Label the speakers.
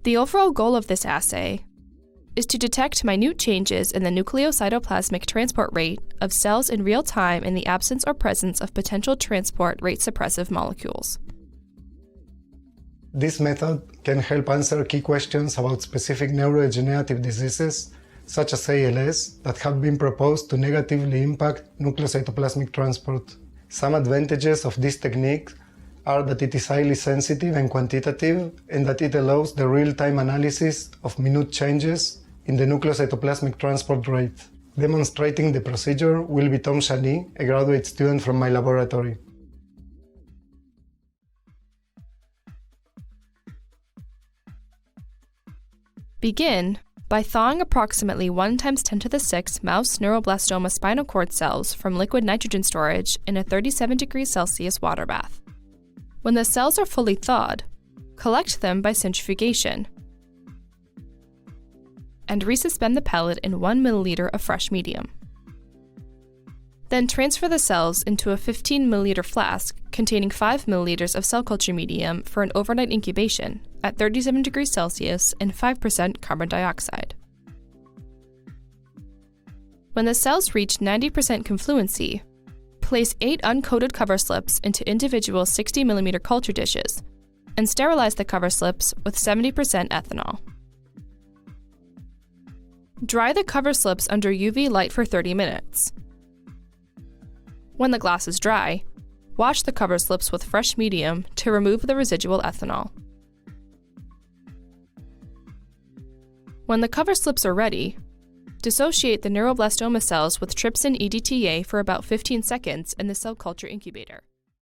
Speaker 1: The overall goal of this assay is to detect minute changes in the nucleocytoplasmic transport rate of cells in real time in the absence or presence of potential transport rate suppressive molecules.
Speaker 2: This method can help answer key questions about specific neurodegenerative diseases, such as ALS, that have been proposed to negatively impact nucleocytoplasmic transport. Some advantages of this technique are that it is highly sensitive and quantitative, and that it allows the real-time analysis of minute changes in the nucleocytoplasmic transport rate. Demonstrating the procedure will be Shani, a graduate student from my laboratory.
Speaker 1: Begin by thawing approximately 1 × 10⁶ mouse neuroblastoma spinal cord cells from liquid nitrogen storage in a 37°C water bath. When the cells are fully thawed, collect them by centrifugation and resuspend the pellet in 1 milliliter of fresh medium. Then transfer the cells into a 15 milliliter flask containing 5 milliliters of cell culture medium for an overnight incubation at 37°C and 5% carbon dioxide. When the cells reach 90% confluency, place 8 uncoated cover slips into individual 60 millimeter culture dishes and sterilize the cover slips with 70% ethanol. Dry the cover slips under UV light for 30 minutes. When the glass is dry, wash the cover slips with fresh medium to remove the residual ethanol. When the cover slips are ready, dissociate the neuroblastoma cells with trypsin EDTA for about 15 seconds in the cell culture incubator.